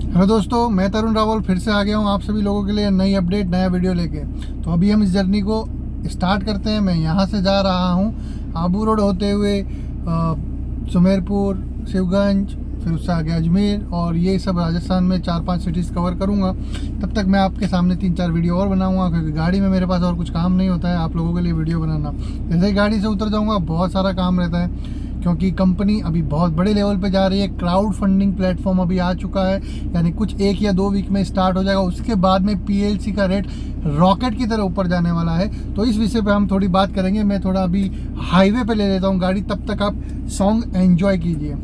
Hello दोस्तों, मैं तरुण रावल फिर से आ गया हूँ आप सभी लोगों के लिए नई अपडेट नया वीडियो लेके। तो अभी हम इस जर्नी को स्टार्ट करते हैं। मैं यहाँ से जा रहा हूँ आबू रोड होते हुए सुमेरपुर, शिवगंज, फिर उससे आगे अजमेर, और ये सब राजस्थान में 4-5 सिटीज़ कवर करूँगा। तब तक मैं आपके सामने 3-4 वीडियो और बनाऊँगा, क्योंकि गाड़ी में मेरे पास और कुछ काम नहीं होता है आप लोगों के लिए वीडियो बनाना। जैसे ही गाड़ी से उतर जाऊँगा बहुत सारा काम रहता है, क्योंकि कंपनी अभी बहुत बड़े लेवल पे जा रही है। क्राउड फंडिंग प्लेटफॉर्म अभी आ चुका है, यानी कुछ 1 या 2 वीक में स्टार्ट हो जाएगा। उसके बाद में पीएलसी का रेट रॉकेट की तरह ऊपर जाने वाला है। तो इस विषय पे हम थोड़ी बात करेंगे। मैं थोड़ा अभी हाईवे पे ले लेता हूँ गाड़ी, तब तक आप सॉन्ग एंजॉय कीजिए।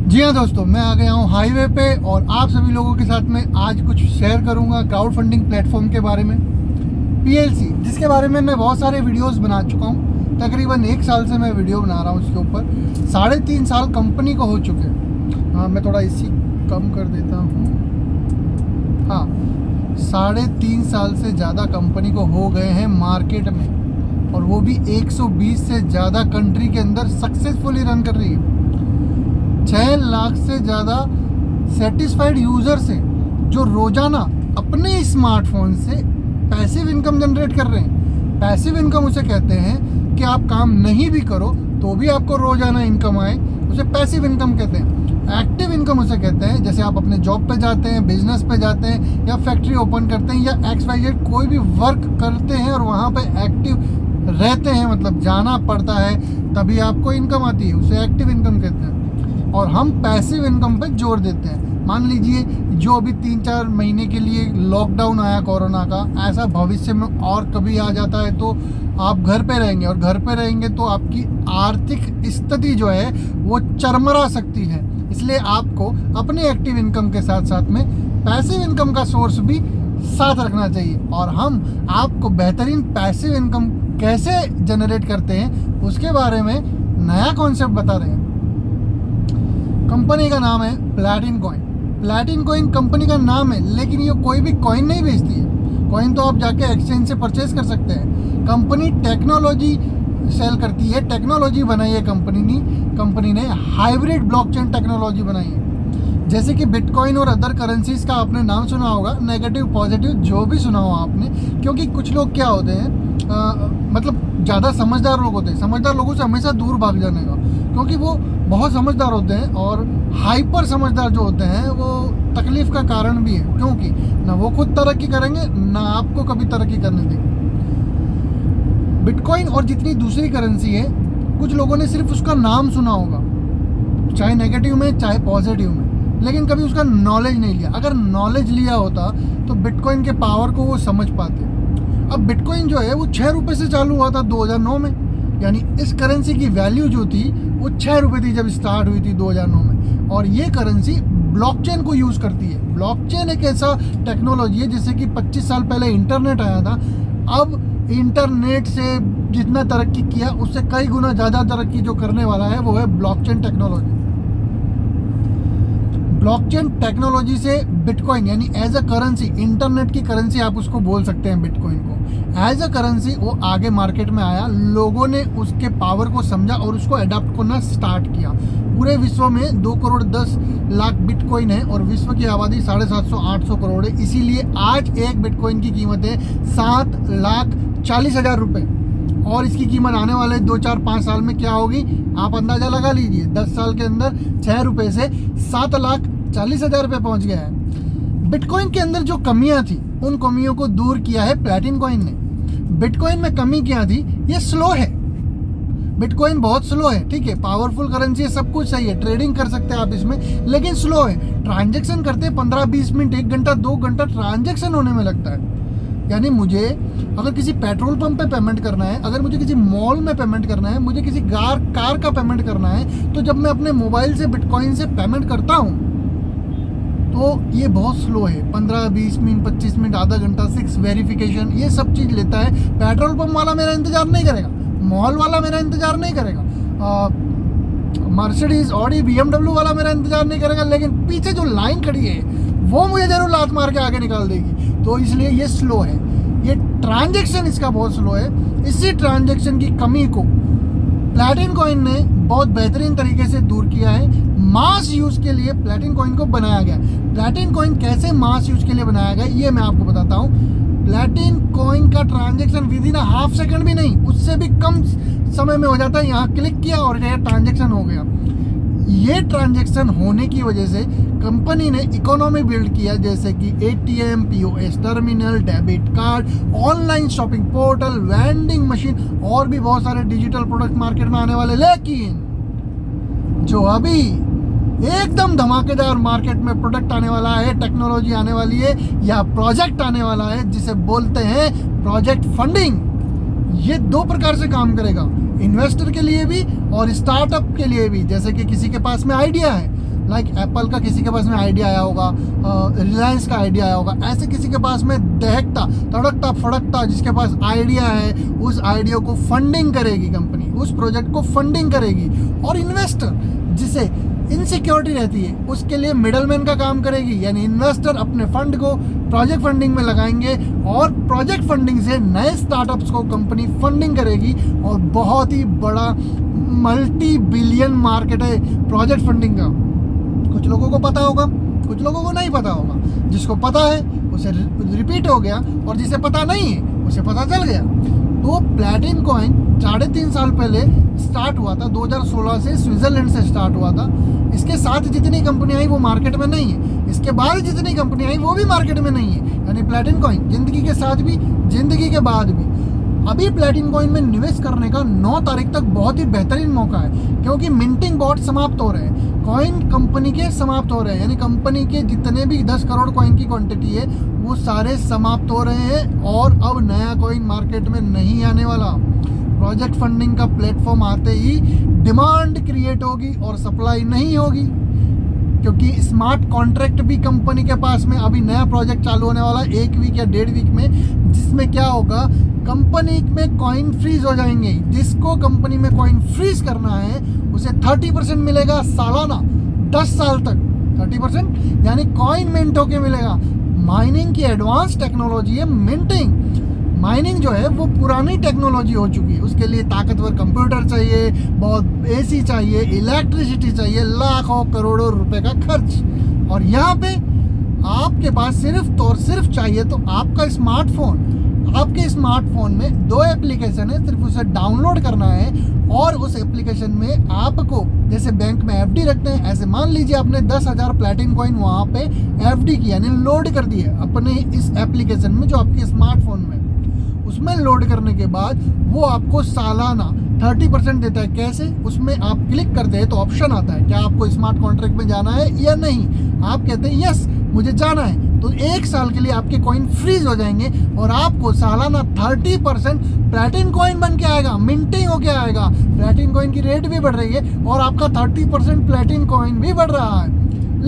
जी हाँ दोस्तों, मैं आ गया हूँ हाईवे पे और आप सभी लोगों के साथ में आज कुछ शेयर करूँगा क्राउड फंडिंग प्लेटफॉर्म के बारे में, पीएलसी, जिसके बारे में मैं बहुत सारे वीडियोस बना चुका हूँ। तकरीबन 1 साल से मैं वीडियो बना रहा हूँ इसके ऊपर। 3.5 साल कंपनी को हो चुके हैं। हाँ, मैं थोड़ा इसी कम कर देता हूँ। हाँ, 3.5 साल से ज़्यादा कंपनी को हो गए हैं मार्केट में, और वो भी 120 से ज़्यादा कंट्री के अंदर सक्सेसफुली रन कर रही है। 6 लाख से ज़्यादा सेटिस्फाइड यूज़र्स हैं जो रोज़ाना अपने स्मार्टफोन से पैसिव इनकम जनरेट कर रहे हैं। पैसिव इनकम उसे कहते हैं कि आप काम नहीं भी करो तो भी आपको रोज़ाना इनकम आए, उसे पैसिव इनकम कहते हैं। एक्टिव इनकम उसे कहते हैं जैसे आप अपने जॉब पे जाते हैं, बिजनेस पे जाते हैं, या फैक्ट्री ओपन करते हैं, या XYZ कोई भी वर्क करते हैं और वहाँ पे एक्टिव रहते हैं, मतलब जाना पड़ता है तभी आपको इनकम आती है, उसे एक्टिव इनकम कहते हैं। और हम पैसिव इनकम पे जोर देते हैं। मान लीजिए जो अभी 3-4 महीने के लिए लॉकडाउन आया कोरोना का, ऐसा भविष्य में और कभी आ जाता है तो आप घर पे रहेंगे, और घर पे रहेंगे तो आपकी आर्थिक स्थिति जो है वो चरमरा सकती है। इसलिए आपको अपनी एक्टिव इनकम के साथ साथ में पैसिव इनकम का सोर्स भी साथ रखना चाहिए। और हम आपको बेहतरीन पैसिव इनकम कैसे जनरेट करते हैं उसके बारे में नया कॉन्सेप्ट बता रहे हैं। कंपनी का नाम है प्लैटिन कॉइन। प्लैटिन कॉइन कंपनी का नाम है, लेकिन ये कोई भी कॉइन नहीं बेचती है। कॉइन तो आप जाके एक्सचेंज से परचेज कर सकते हैं। कंपनी टेक्नोलॉजी सेल करती है, टेक्नोलॉजी बनाई है कंपनी ने हाइब्रिड ब्लॉकचेन टेक्नोलॉजी बनाई है। जैसे कि बिटकॉइन और अदर करेंसीज का आपने नाम सुना होगा, नेगेटिव पॉजिटिव जो भी सुना हो आपने, क्योंकि कुछ लोग क्या होते हैं, मतलब ज़्यादा समझदार लोग होते हैं। समझदार लोगों से हमेशा दूर भाग जाने का, क्योंकि वो बहुत समझदार होते हैं, और हाइपर समझदार जो होते हैं वो तकलीफ़ का कारण भी है, क्योंकि ना वो खुद तरक्की करेंगे ना आपको कभी तरक्की करने देंगे। बिटकॉइन और जितनी दूसरी करेंसी है, कुछ लोगों ने सिर्फ उसका नाम सुना होगा, चाहे नेगेटिव में चाहे पॉजिटिव में, लेकिन कभी उसका नॉलेज नहीं लिया। अगर नॉलेज लिया होता तो बिटकॉइन के पावर को वो समझ पाते। अब बिटकॉइन जो है वो 6 रुपये से चालू हुआ था 2009 में, यानी इस करेंसी की वैल्यू जो थी वो 6 रुपये थी जब स्टार्ट हुई थी 2009 में। और ये करेंसी ब्लॉकचेन को यूज़ करती है। ब्लॉकचेन एक ऐसा टेक्नोलॉजी है जैसे कि 25 साल पहले इंटरनेट आया था। अब इंटरनेट से जितना तरक्की किया उससे कई गुना ज़्यादा तरक्की जो करने वाला है वो है ब्लॉकचेन टेक्नोलॉजी। ब्लॉकचेन टेक्नोलॉजी से बिटकॉइन यानी एज अ करेंसी, इंटरनेट की करेंसी आप उसको बोल सकते हैं बिटकॉइन को, एज अ करेंसी वो आगे मार्केट में आया, लोगों ने उसके पावर को समझा और उसको अडॉप्ट करना स्टार्ट किया। पूरे विश्व में 2 करोड़ 10 लाख बिटकॉइन है और विश्व की आबादी 750-800 करोड़ है। इसीलिए आज एक बिटकॉइन की कीमत है 7,40,000 रुपये और इसकी कीमत आने वाले 2-4-5 साल में क्या होगी आप अंदाज़ा लगा लीजिए। 10 साल के अंदर 6 रुपये से 7,40,000 रुपये पहुँच गया है। बिटकॉइन के अंदर जो कमियाँ थी उन कमियों को दूर किया है प्लैटिन कॉइन ने। बिटकॉइन में कमी क्या थी, ये स्लो है, बिटकॉइन बहुत स्लो है, ठीक है, पावरफुल करेंसी है, सब कुछ सही है, ट्रेडिंग कर सकते हैं आप इसमें, लेकिन स्लो है। ट्रांजैक्शन करते 15-20 मिनट, 1 घंटा 2 घंटा ट्रांजैक्शन होने में लगता है। यानी मुझे अगर किसी पेट्रोल पंप पे पेमेंट करना है, अगर मुझे किसी मॉल में पेमेंट करना है, मुझे किसी कार का पेमेंट करना है, तो जब मैं अपने मोबाइल से बिटकॉइन से पेमेंट करता हूँ तो ये बहुत स्लो है। 15-20 मिनट, 25 मिनट, आधा घंटा, 6 वेरिफिकेशन, ये सब चीज़ लेता है। पेट्रोल पंप वाला मेरा इंतजार नहीं करेगा, मॉल वाला मेरा इंतजार नहीं करेगा, मर्सिडीज, ऑडी, BMW वाला मेरा इंतजार नहीं करेगा, लेकिन पीछे जो लाइन खड़ी है वो मुझे जरूर लात मार के आगे निकाल देगी। तो इसलिए ये स्लो है, ये ट्रांजैक्शन इसका बहुत स्लो है। इसी ट्रांजैक्शन की कमी को प्लैटिन कॉइन ने बहुत बेहतरीन तरीके से दूर किया है। मास यूज़ के लिए प्लैटिन कॉइन को बनाया गया। प्लैटिन कॉइन कैसे मास यूज़ के लिए बनाया गया ये मैं आपको बताता हूँ। प्लैटिन कॉइन का transaction with in half second भी नहीं, उससे भी कम समय में हो जाता है। यहाँ क्लिक किया और ये ट्रांजैक्शन हो गया। ये ट्रांजैक्शन होने की वजह से कंपनी ने इकोनॉमी बिल्ड किया, जैसे कि ATM, POS terminal, debit card, online shopping portal, vending machine और भी बहुत सारे डिजिटल प्रोडक्ट मार्केट में आने वाले। लेकिन जो अभी एकदम धमाकेदार मार्केट में प्रोडक्ट आने वाला है, टेक्नोलॉजी आने वाली है या प्रोजेक्ट आने वाला है, जिसे बोलते हैं प्रोजेक्ट फंडिंग। ये 2 प्रकार से काम करेगा, इन्वेस्टर के लिए भी और स्टार्टअप के लिए भी। जैसे कि किसी के पास में आइडिया है, लाइक एप्पल का किसी के पास में आइडिया आया होगा, रिलायंस का आइडिया आया होगा, ऐसे किसी के पास में दहकता तड़कता फड़कता जिसके पास आइडिया है, उस आइडिया को फंडिंग करेगी कंपनी, उस प्रोजेक्ट को फंडिंग करेगी। और इन्वेस्टर जिसे इनसिक्योरिटी रहती है उसके लिए मिडलमैन का काम करेगी, यानी इन्वेस्टर अपने फंड को प्रोजेक्ट फंडिंग में लगाएंगे और प्रोजेक्ट फंडिंग से नए स्टार्टअप्स को कंपनी फंडिंग करेगी। और बहुत ही बड़ा मल्टी बिलियन मार्केट है प्रोजेक्ट फंडिंग का। कुछ लोगों को पता होगा, कुछ लोगों को नहीं पता होगा। जिसको पता है उसे रिपीट हो गया और जिसे पता नहीं है उसे पता चल गया। तो प्लैटिन कॉइन 3.5 साल पहले स्टार्ट हुआ था, 2016 से स्विट्जरलैंड से स्टार्ट हुआ था। इसके साथ जितनी कंपनी आई वो मार्केट में नहीं है, इसके बाद जितनी कंपनी आई वो भी मार्केट में नहीं है। यानी प्लैटिन कॉइन जिंदगी के साथ भी, जिंदगी के बाद भी। अभी प्लैटिन कॉइन में निवेश करने का 9 तारीख तक बहुत ही बेहतरीन मौका है, क्योंकि मिंटिंग बॉट समाप्त हो रहे हैं, कॉइन कंपनी के समाप्त हो रहे हैं। यानी कंपनी के जितने भी 10 करोड़ कॉइन की क्वांटिटी है वो सारे समाप्त हो रहे हैं और अब नया कॉइन मार्केट में नहीं आने वाला। प्रोजेक्ट फंडिंग का प्लेटफॉर्म आते ही डिमांड क्रिएट होगी और सप्लाई नहीं होगी, क्योंकि स्मार्ट कॉन्ट्रैक्ट भी कंपनी के पास में अभी नया प्रोजेक्ट चालू होने वाला है 1 वीक या 1.5 वीक में, जिसमें क्या होगा, कंपनी में कॉइन फ्रीज हो जाएंगे। जिसको कंपनी में कॉइन फ्रीज करना है उसे 30% मिलेगा सालाना 10 साल तक। 30% यानी कॉइन मिंट होके मिलेगा। माइनिंग की एडवांस टेक्नोलॉजी है मिंटिंग। माइनिंग जो है वो पुरानी टेक्नोलॉजी हो चुकी है, उसके लिए ताकतवर कंप्यूटर चाहिए, बहुत AC चाहिए, इलेक्ट्रिसिटी चाहिए, लाखों करोड़ों रुपए का खर्च। और यहाँ पे आपके पास सिर्फ तो और सिर्फ चाहिए तो आपका स्मार्टफोन। आपके स्मार्टफोन में 2 एप्लीकेशन है, सिर्फ उसे डाउनलोड करना है और उस एप्लीकेशन में आपको, जैसे बैंक में FD रखते हैं, ऐसे मान लीजिए आपने 10,000 प्लैटिन कॉइन वहाँ पे FD की यानी लोड कर दिए अपने इस एप्लीकेशन में जो आपके स्मार्टफोन में। उसमें लोड करने के बाद वो आपको सालाना 30% देता है। कैसे? उसमें आप क्लिक करते हैं तो ऑप्शन आता है, क्या आपको स्मार्ट कॉन्ट्रैक्ट में जाना है या नहीं। आप कहते हैं यस मुझे जाना है, तो 1 साल के लिए आपके कॉइन फ्रीज हो जाएंगे और आपको सालाना 30% प्लैटिन कॉइन बन के आएगा, मिंटिंग होके आएगा। प्लैटिन कॉइन की रेट भी बढ़ रही है और आपका 30% प्लैटिन कॉइन भी बढ़ रहा है।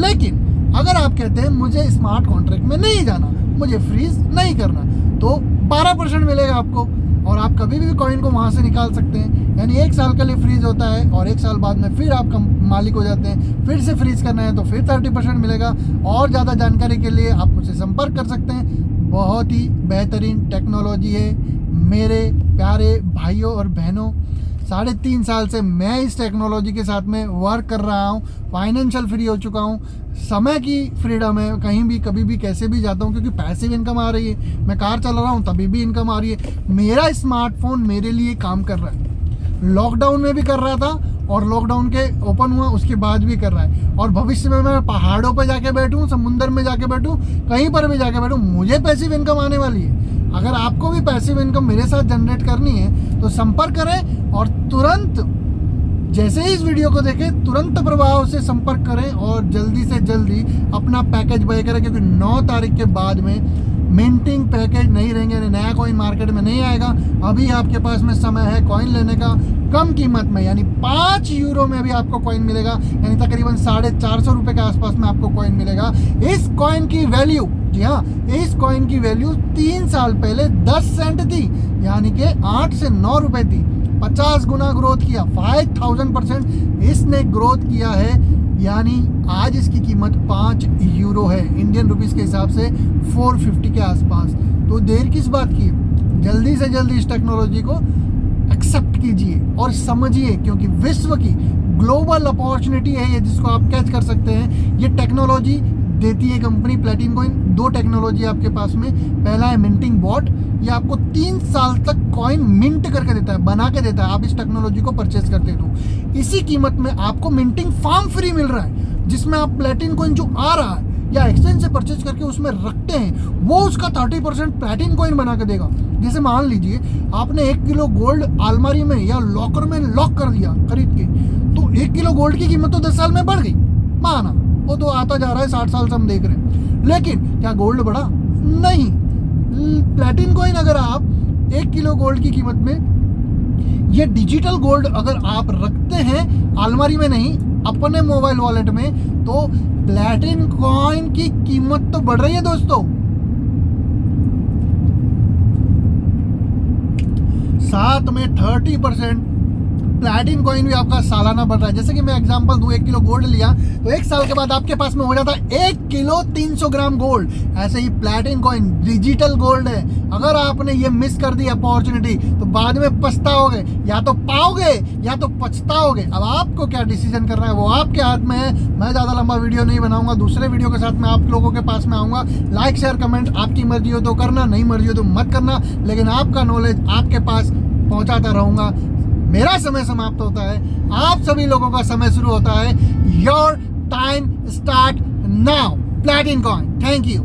लेकिन अगर आप कहते हैं मुझे स्मार्ट कॉन्ट्रैक्ट में नहीं जाना, मुझे फ्रीज नहीं करना, तो 12% मिलेगा आपको और आप कभी भी कॉइन को वहाँ से निकाल सकते हैं। यानी 1 साल के लिए फ्रीज होता है और 1 साल बाद में फिर आप मालिक हो जाते हैं। फिर से फ्रीज करना है तो फिर 30% मिलेगा। और ज़्यादा जानकारी के लिए आप मुझसे संपर्क कर सकते हैं। बहुत ही बेहतरीन टेक्नोलॉजी है मेरे प्यारे भाइयों और बहनों। 3.5 साल से मैं इस टेक्नोलॉजी के साथ में वर्क कर रहा हूँ। फाइनेंशियल फ्री हो चुका हूँ, समय की फ्रीडम है, कहीं भी कभी भी कैसे भी जाता हूँ क्योंकि पैसिव इनकम आ रही है। मैं कार चला रहा हूँ तभी भी इनकम आ रही है। मेरा स्मार्टफोन मेरे लिए काम कर रहा है। लॉकडाउन में भी कर रहा था और लॉकडाउन के ओपन हुआ उसके बाद भी कर रहा है। और भविष्य में मैं पहाड़ों पर जाके बैठूँ, समुंदर में जाके बैठूँ, कहीं पर भी जाके बैठूँ, मुझे पैसिव इनकम आने वाली है। अगर आपको भी पैसिव इनकम मेरे साथ जनरेट करनी है तो संपर्क करें और तुरंत जैसे ही इस वीडियो को देखें तुरंत प्रभाव से संपर्क करें और जल्दी से जल्दी अपना पैकेज बाय करें, क्योंकि 9 तारीख के बाद में मिंटिंग पैकेज नहीं रहेंगे, नया कॉइन मार्केट में नहीं आएगा। अभी आपके पास में समय है कॉइन लेने का कम कीमत में, यानी 5 यूरो में भी आपको कॉइन मिलेगा, यानी तकरीबन 450 रुपये के आसपास में आपको कॉइन मिलेगा। इस कॉइन की वैल्यू, जी हाँ, इस कॉइन की वैल्यू 3 साल पहले 10 सेंट थी, यानी कि 8 से 9 रुपए थी। 50 गुना ग्रोथ किया, 5000% इसने ग्रोथ किया है। यानी आज इसकी कीमत 5 यूरो है, इंडियन रुपीस के हिसाब से 450 के आसपास। तो देर किस बात की, जल्दी से जल्दी इस टेक्नोलॉजी को एक्सेप्ट कीजिए और समझिए, क्योंकि विश्व की ग्लोबल अपॉर्चुनिटी है ये, जिसको आप कैच कर सकते हैं। ये टेक्नोलॉजी देती है कंपनी प्लेटिन कॉइन। 2 टेक्नोलॉजी आपके पास में, पहला है मिंटिंग बॉट, ये आपको 3 साल तक कॉइन मिंट करके देता है, बना के देता है। आप इस टेक्नोलॉजी को परचेज करते हो इसी कीमत में आपको मिंटिंग फार्म फ्री मिल रहा है, जिसमें आप प्लेटिन कॉइन जो आ रहा है या एक्सचेंज से परचेज करके उसमें रखते हैं, वो उसका 30% प्लेटिन कॉइन बना के देगा। जैसे मान लीजिए आपने 1 किलो गोल्ड अलमारी में या लॉकर में लॉक कर दिया खरीद के, तो 1 किलो गोल्ड की कीमत तो 10 साल में बढ़ गई, माना वो तो आता जा रहा है, 60 साल से हम देख रहे हैं। लेकिन क्या गोल्ड बढ़ा? नहीं। प्लेटिन कॉइन अगर आप 1 किलो गोल्ड की कीमत में, ये डिजिटल गोल्ड अगर आप रखते हैं अलमारी में नहीं, अपने मोबाइल वॉलेट में, तो प्लेटिन कॉइन की कीमत तो बढ़ रही है दोस्तों। साथ में 30% प्लैटिन कॉइन भी आपका सालाना बढ़ रहा है। जैसे कि मैं एग्जांपल दूं, 1 किलो गोल्ड लिया तो 1 साल के बाद आपके पास में हो जाता है 1 किलो 300 ग्राम गोल्ड। ऐसे ही प्लैटिन कॉइन डिजिटल गोल्ड है। अगर आपने ये मिस कर दी अपॉर्चुनिटी तो बाद में पछताओगे, या तो पाओगे या तो पछताओगे। अब आपको क्या डिसीजन करना है वो आपके हाथ में है। मैं ज़्यादा लंबा वीडियो नहीं बनाऊंगा, दूसरे वीडियो के साथ मैं आप लोगों के पास में आऊँगा। लाइक शेयर कमेंट आपकी मर्जी हो तो करना, नहीं मर्जी हो तो मत करना, लेकिन आपका नॉलेज आपके पास पहुँचाता रहूँगा। मेरा समय समाप्त होता है, आप सभी लोगों का समय शुरू होता है। Your time start now. प्लैटिन coin, thank you.